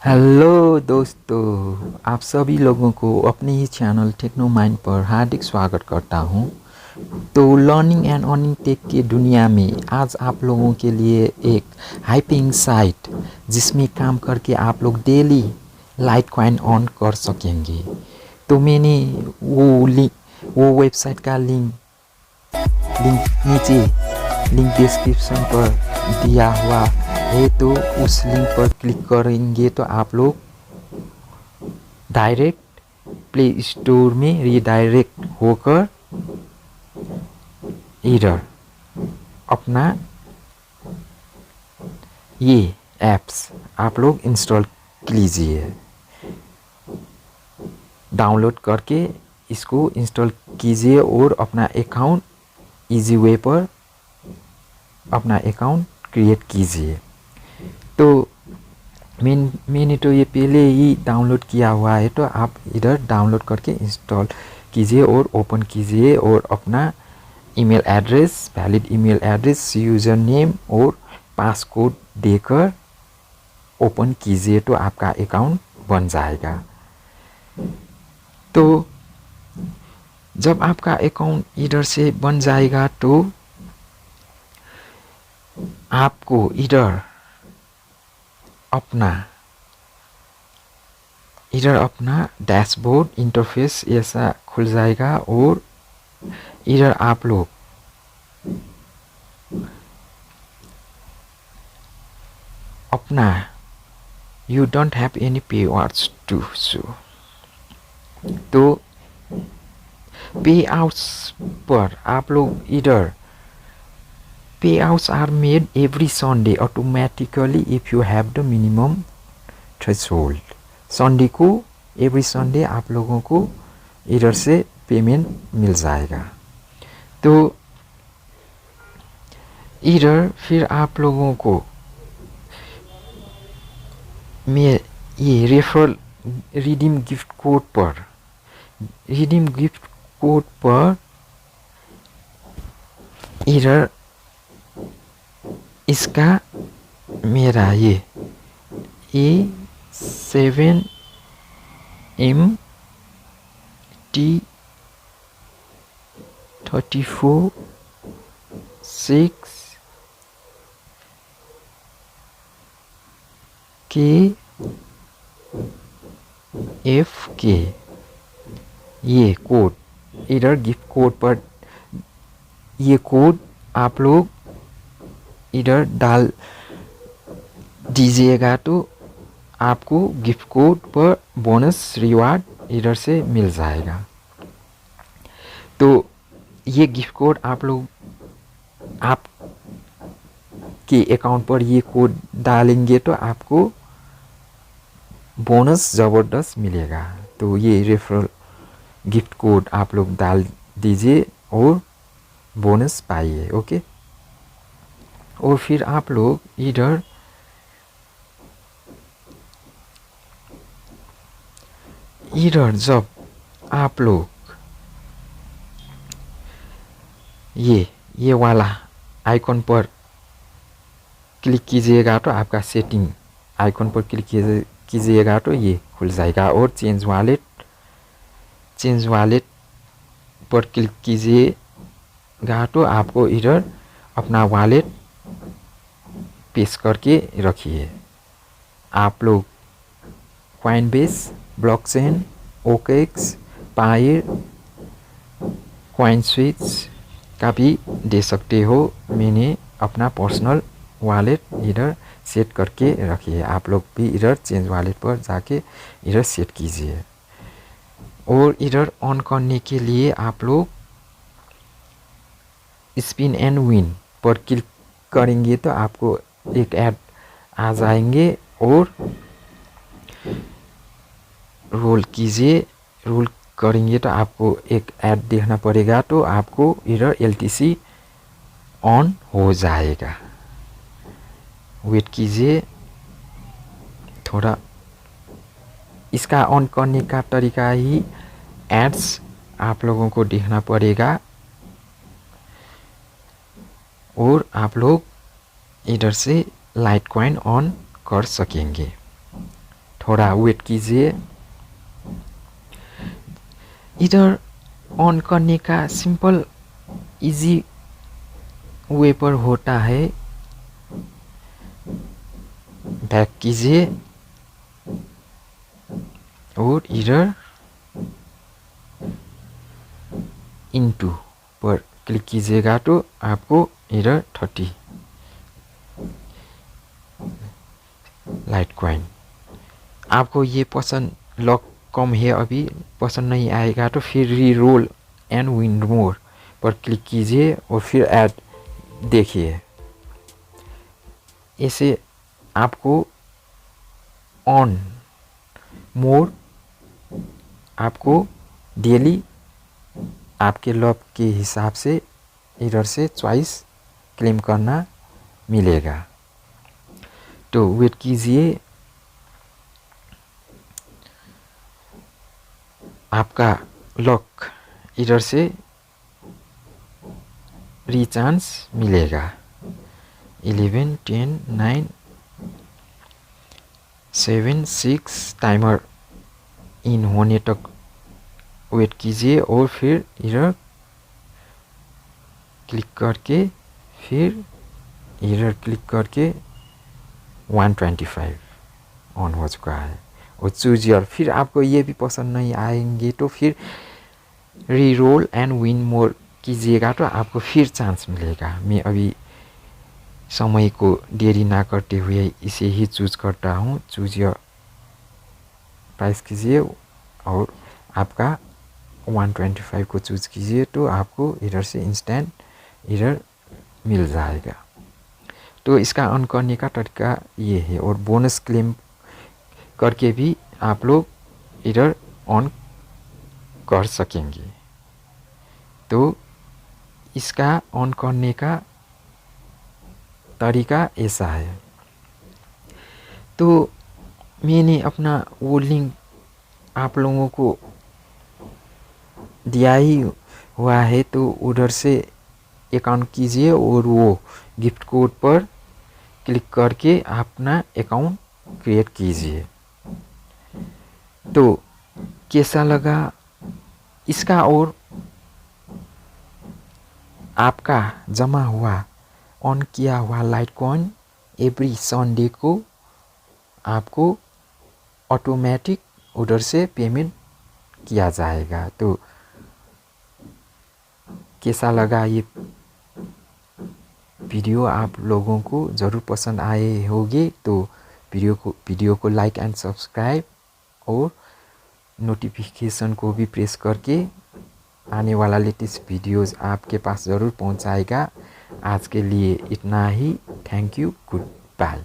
Hello दोस्तों, आप सभी लोगों को अपने ही चैनल टेक्नो माइंड पर हार्दिक स्वागत करता हूं। तो लर्निंग एंड अर्निंग टेक की दुनिया में आज आप लोगों के लिए एक हाई पेइंग साइट जिसमें काम करके आप लोग डेली लाइट कॉइन अर्न कर सकेंगे। तो मैंने वो वेबसाइट का लिंक नीचे लिंक डिस्क्रिप्शन पर दिया हुआ है, तो उस लिंक पर क्लिक करेंगे तो आप लोग डायरेक्ट प्ले स्टोर में रीडायरेक्ट होकर इधर अपना ये ऐप्स आप लोग इंस्टॉल कीजिए। डाउनलोड करके इसको इंस्टॉल कीजिए और अपना अकाउंट इजी वे पर अपना अकाउंट क्रिएट कीजिए। तो मैंने तो ये पहले ही डाउनलोड किया हुआ है, तो आप इधर डाउनलोड करके इंस्टॉल कीजिए और ओपन कीजिए और अपना email address, valid email address, user name और पासकोड देकर ओपन कीजिए तो आपका अकाउंट बन जाएगा। तो जब आपका अकाउंट इधर से बन जाएगा तो आपको इधर अपना डैशबोर्ड इंटरफेस ऐसा खुल जाएगा और इधर आप लोग अपना you don't have any payouts to show, तो पेआउट्स पर आप लोग इधर payouts are made every Sunday automatically if you have the minimum threshold. Sunday को एवरी संडे आप लोगों को इधर से पेमेंट मिल जाएगा। तो इधर फिर आप लोगों को मैं ये रेफरल रिडीम गिफ्ट कोड पर इधर इसका मेरा ये A7MT 34 6 KFK ये कोड इधर गिफ्ट कोड पर ये कोड आप लोग इधर डाल दीजिएगा तो आपको गिफ्ट कोड पर बोनस रिवार्ड इधर से मिल जाएगा। तो ये गिफ्ट कोड आप लोग आप के अकाउंट पर ये कोड डालेंगे तो आपको बोनस ज़बरदस्त मिलेगा। तो ये रेफरल गिफ्ट कोड आप लोग डाल दीजिए और बोनस पाइए। ओके, और फिर आप लोग इधर जब आप लोग ये वाला आइकॉन पर क्लिक कीजिएगा तो आपका सेटिंग आइकॉन पर क्लिक कीजिएगा तो ये खुल जाएगा और चेंज वॉलेट पर क्लिक कीजिएगा तो आपको इधर अपना वॉलेट पेश करके रखिए। आप लोग कॉइनबेस, ब्लॉकचेन, ओकेक्स, पायर, कॉइन स्विच का भी दे सकते हो। मैंने अपना पर्सनल वॉलेट इधर सेट करके रखिए। आप लोग भी इधर चेंज वॉलेट पर जाके इधर सेट कीजिए। और इधर ऑन करने के लिए आप लोग स्पिन एंड विन पर क्लिक करेंगे तो आपको एक ऐड आ जाएंगे और रोल करेंगे तो आपको एक ऐड देखना पड़ेगा, तो आपको इधर LTC ऑन हो जाएगा। वेट कीजिए थोड़ा। इसका ऑन करने का तरीका ही एड्स आप लोगों को देखना पड़ेगा और आप लोग इधर से लाइट कॉइन ऑन कर सकेंगे। थोड़ा वेट कीजिए। इधर ऑन करने का सिंपल इजी वे पर होता है। बैक कीजिए और इधर इनटू पर क्लिक कीजिएगा तो आपको इधर 30 लाइटकॉइन। आपको ये पसंद लॉक कम है अभी पसंद नहीं आएगा तो फिर री रोल एंड विन मोर पर क्लिक कीजिए और फिर ऐड देखिए। ऐसे आपको ऑन मोर आपको डेली आपके लॉक के हिसाब से इधर से चॉइस क्लेम करना मिलेगा। तो वेट कीजिए, आपका लॉक इधर से रीचांस मिलेगा। 11 10 9 7 6 टाइमर इन होने तक वेट कीजिए और फिर इधर क्लिक करके फिर इधर क्लिक करके 125 ऑन हो चुका है। और चूज योर, फिर आपको ये भी पसंद नहीं आएंगे तो फिर री रोल एंड विन मोर कीजिएगा तो आपको फिर चांस मिलेगा। मैं अभी समय को देरी ना करते हुए इसे ही चूज करता हूँ। चूज योर प्राइस कीजिए और आपका 125 को चूज कीजिए तो आपको इधर से इंस्टेंट इधर मिल जाएगा। तो इसका ऑन करने का तरीका ये है। और बोनस क्लेम करके भी आप लोग इधर ऑन कर सकेंगे। तो इसका ऑन करने का तरीका ऐसा है। तो मैंने अपना वो लिंक आप लोगों को दिया ही हुआ है, तो उधर से अकाउंट कीजिए और वो गिफ्ट कोड पर क्लिक करके अपना अकाउंट क्रिएट कीजिए। तो कैसा लगा इसका? और आपका जमा हुआ ऑन किया हुआ लाइटकॉइन एवरी संडे को आपको ऑटोमेटिक उधर से पेमेंट किया जाएगा। तो कैसा लगा ये वीडियो? आप लोगों को ज़रूर पसंद आए होंगे। तो वीडियो को लाइक एंड सब्सक्राइब और नोटिफिकेशन को भी प्रेस करके आने वाला लेटेस्ट वीडियोस आपके पास ज़रूर पहुंचाएगा। आज के लिए इतना ही। Thank you, good bye.